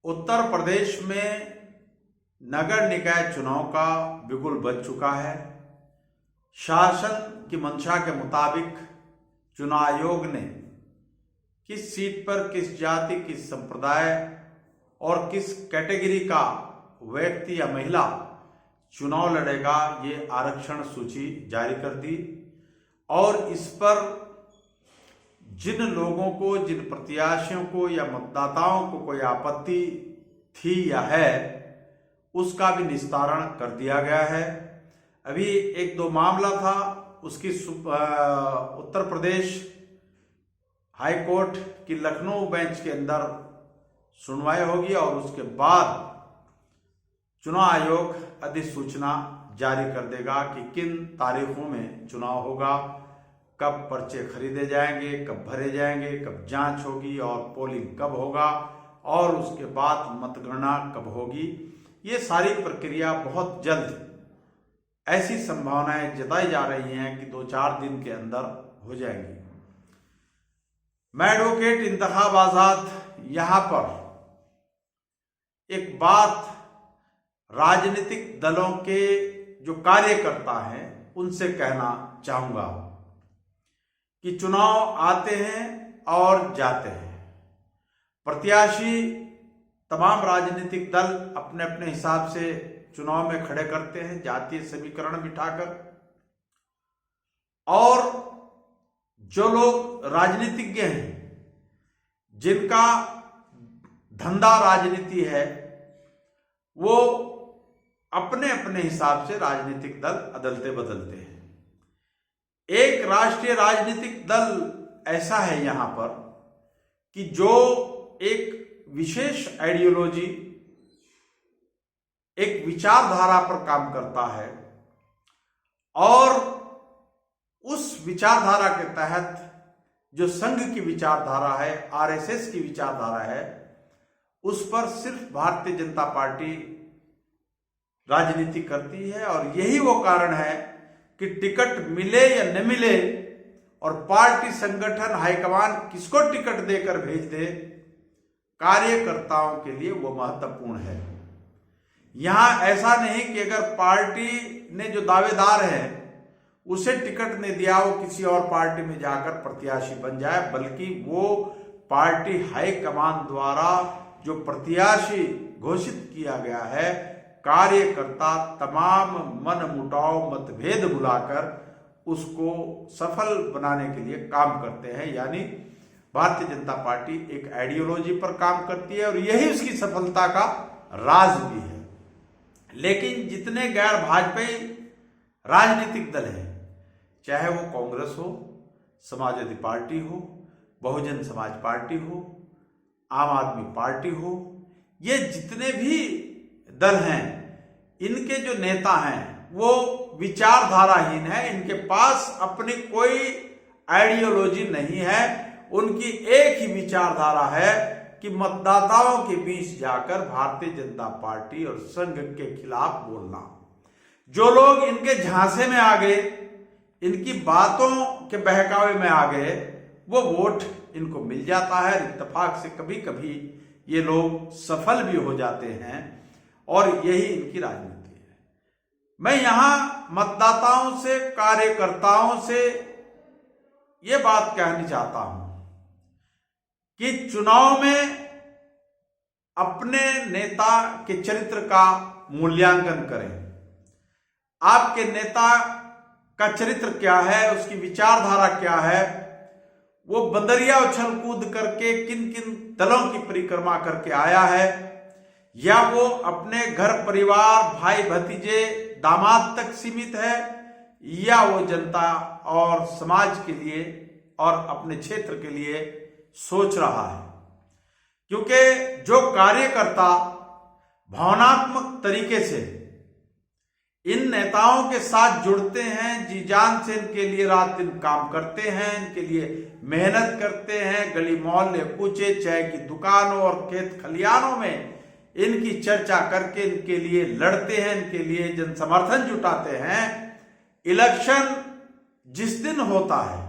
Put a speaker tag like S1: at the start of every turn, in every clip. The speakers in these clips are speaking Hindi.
S1: उत्तर प्रदेश में नगर निकाय चुनाव का बिगुल बज चुका है। शासन की मंशा के मुताबिक चुनाव आयोग ने किस सीट पर किस जाति, किस संप्रदाय और किस कैटेगरी का व्यक्ति या महिला चुनाव लड़ेगा, ये आरक्षण सूची जारी कर दी। और इस पर जिन लोगों को, जिन प्रत्याशियों को या मतदाताओं को कोई आपत्ति थी या है, उसका भी निस्तारण कर दिया गया है। अभी एक दो मामला था, उसकी उत्तर प्रदेश हाई कोर्ट की लखनऊ बेंच के अंदर सुनवाई होगी और उसके बाद चुनाव आयोग अधिसूचना जारी कर देगा कि किन तारीखों में चुनाव होगा, कब पर्चे खरीदे जाएंगे, कब भरे जाएंगे, कब जांच होगी और पोलिंग कब होगा और उसके बाद मतगणना कब होगी। ये सारी प्रक्रिया बहुत जल्द, ऐसी संभावनाएं जताई जा रही हैं कि 2-4 दिन के अंदर हो जाएंगी। मैं एडवोकेट इंतखाब आजाद यहां पर एक बात राजनीतिक दलों के जो कार्यकर्ता हैं उनसे कहना चाहूंगा कि चुनाव आते हैं और जाते हैं। प्रत्याशी तमाम राजनीतिक दल अपने अपने हिसाब से चुनाव में खड़े करते हैं, जातीय समीकरण बिठाकर। और जो लोग राजनीतिज्ञ हैं, जिनका धंधा राजनीति है, वो अपने अपने हिसाब से राजनीतिक दल अदलते बदलते हैं। एक राष्ट्रीय राजनीतिक दल ऐसा है यहां पर कि जो एक विशेष आइडियोलॉजी, एक विचारधारा पर काम करता है और उस विचारधारा के तहत जो संघ की विचारधारा है, आरएसएस की विचारधारा है, उस पर सिर्फ भारतीय जनता पार्टी राजनीति करती है। और यही वो कारण है कि टिकट मिले या न मिले और पार्टी संगठन हाईकमान किसको टिकट देकर भेज दे, कार्यकर्ताओं के लिए वो महत्वपूर्ण है। यहां ऐसा नहीं कि अगर पार्टी ने जो दावेदार है उसे टिकट नहीं दिया, वो किसी और पार्टी में जाकर प्रत्याशी बन जाए, बल्कि वो पार्टी हाईकमान द्वारा जो प्रत्याशी घोषित किया गया है, कार्यकर्ता तमाम मन मुटाव, मतभेद भुलाकर उसको सफल बनाने के लिए काम करते हैं। यानी भारतीय जनता पार्टी एक आइडियोलॉजी पर काम करती है और यही उसकी सफलता का राज भी है। लेकिन जितने गैर भाजपाई राजनीतिक दल हैं, चाहे वो कांग्रेस हो, समाजवादी पार्टी हो, बहुजन समाज पार्टी हो, आम आदमी पार्टी हो, ये जितने भी दल हैं, इनके जो नेता हैं वो विचारधाराहीन है। इनके पास अपनी कोई आइडियोलॉजी नहीं है। उनकी एक ही विचारधारा है कि मतदाताओं के बीच जाकर भारतीय जनता पार्टी और संघ के खिलाफ बोलना। जो लोग इनके झांसे में आ गए, इनकी बातों के बहकावे में आ गए, वो वोट इनको मिल जाता है। इत्तेफाक से कभी कभी ये लोग सफल भी हो जाते हैं और यही इनकी राजनीति है। मैं यहां मतदाताओं से, कार्यकर्ताओं से ये बात कहनी चाहता हूं कि चुनाव में अपने नेता के चरित्र का मूल्यांकन करें। आपके नेता का चरित्र क्या है, उसकी विचारधारा क्या है, वो बंदरिया उछल कूद करके किन किन दलों की परिक्रमा करके आया है, या वो अपने घर परिवार, भाई भतीजे, दामाद तक सीमित है, या वो जनता और समाज के लिए और अपने क्षेत्र के लिए सोच रहा है। क्योंकि जो कार्यकर्ता भावनात्मक तरीके से इन नेताओं के साथ जुड़ते हैं, जी जान से इनके लिए रात दिन काम करते हैं, इनके लिए मेहनत करते हैं, गली मोहल्ले, कूचे, चाय की दुकानों और खेत खलियानों में इनकी चर्चा करके इनके लिए लड़ते हैं, इनके लिए जन समर्थन जुटाते हैं। इलेक्शन जिस दिन होता है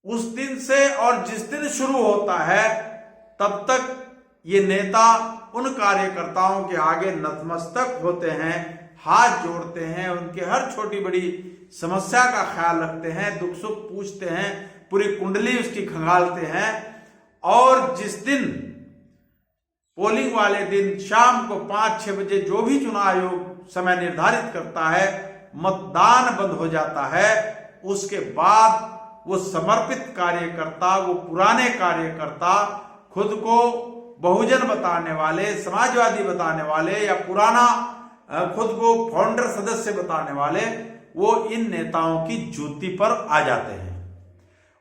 S1: उस दिन से और जिस दिन शुरू होता है तब तक ये नेता उन कार्यकर्ताओं के आगे नतमस्तक होते हैं, हाथ जोड़ते हैं, उनके हर छोटी बड़ी समस्या का ख्याल रखते हैं, दुख सुख पूछते हैं, पूरी कुंडली उसकी खंगालते हैं। और जिस दिन पोलिंग वाले दिन शाम को 5-6 बजे जो भी चुनाव आयोग समय निर्धारित करता है, मतदान बंद हो जाता है, उसके बाद वो समर्पित कार्यकर्ता, वो पुराने कार्यकर्ता, खुद को बहुजन बताने वाले, समाजवादी बताने वाले या पुराना खुद को फाउंडर सदस्य बताने वाले, वो इन नेताओं की जूती पर आ जाते हैं।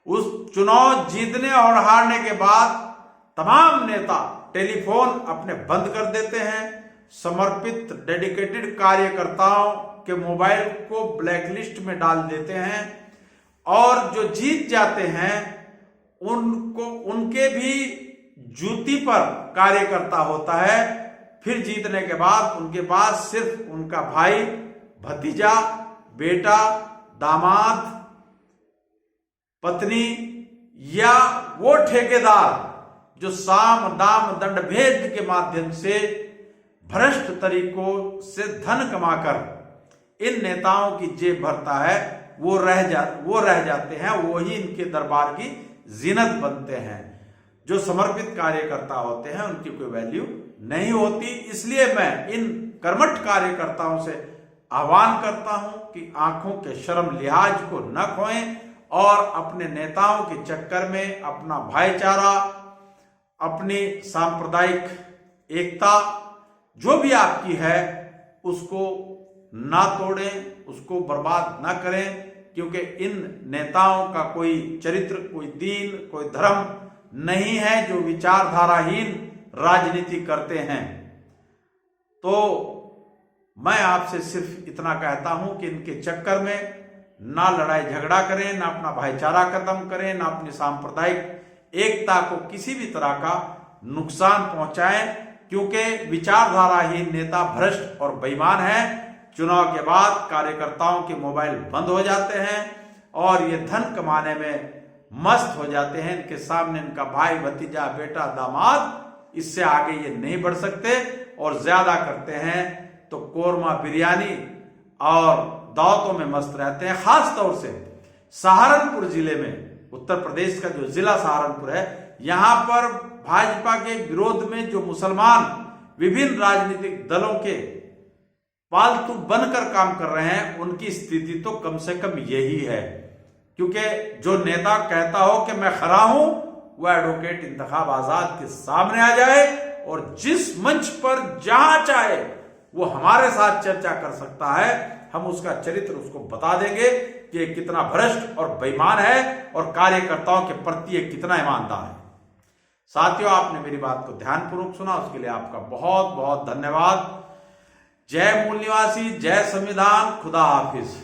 S1: उस चुनाव जीतने और हारने के बाद तमाम नेता टेलीफोन अपने बंद कर देते हैं, समर्पित डेडिकेटेड कार्यकर्ताओं के मोबाइल को ब्लैकलिस्ट में डाल देते हैं, और जो जीत जाते हैं उनको उनके भी जूती पर कार्यकर्ता होता है। फिर जीतने के बाद उनके पास सिर्फ उनका भाई, भतीजा, बेटा, दामाद, पत्नी या वो ठेकेदार जो साम दाम दंड भेद के माध्यम से भ्रष्ट तरीकों से धन कमाकर इन नेताओं की जेब भरता है, वो रह जाते हैं, वो ही इनके दरबार की जीनत बनते हैं। जो समर्पित कार्यकर्ता होते हैं उनकी कोई वैल्यू नहीं होती। इसलिए मैं इन कर्मठ कार्यकर्ताओं से आह्वान करता हूं कि आंखों के शर्म लिहाज को न खोएं और अपने नेताओं के चक्कर में अपना भाईचारा, अपनी सांप्रदायिक एकता जो भी आपकी है उसको ना तोड़ें, उसको बर्बाद ना करें, क्योंकि इन नेताओं का कोई चरित्र, कोई दीन, कोई धर्म नहीं है जो विचारधाराहीन राजनीति करते हैं। तो मैं आपसे सिर्फ इतना कहता हूं कि इनके चक्कर में ना लड़ाई झगड़ा करें, ना अपना भाईचारा खत्म करें, ना अपनी सांप्रदायिक एकता को किसी भी तरह का नुकसान पहुंचाएं, क्योंकि विचारधाराहीन नेता भ्रष्ट और बेईमान है। चुनाव के बाद कार्यकर्ताओं के मोबाइल बंद हो जाते हैं और ये धन कमाने में मस्त हो जाते हैं। इनके सामने इनका भाई, भतीजा, बेटा, दामाद इससे आगे ये नहीं बढ़ सकते, और ज्यादा करते हैं तो कोरमा, बिरयानी और दावतों में मस्त रहते हैं। खास तौर से सहारनपुर जिले में, उत्तर प्रदेश का जो जिला सहारनपुर है, यहां पर भाजपा के विरोध में जो मुसलमान विभिन्न राजनीतिक दलों के पालतू बनकर काम कर रहे हैं, उनकी स्थिति तो कम से कम यही है। क्योंकि जो नेता कहता हो कि मैं खरा हूं, वह एडवोकेट इंतखाब आजाद के सामने आ जाए और जिस मंच पर जहां चाहे वो हमारे साथ चर्चा कर सकता है, हम उसका चरित्र उसको बता देंगे कि कितना भ्रष्ट और बेईमान है और कार्यकर्ताओं के प्रति ये कितना ईमानदार है। साथियों, आपने मेरी बात को ध्यानपूर्वक सुना, उसके लिए आपका बहुत बहुत धन्यवाद। जय मूल निवासी, जय संविधान, खुदा हाफिज।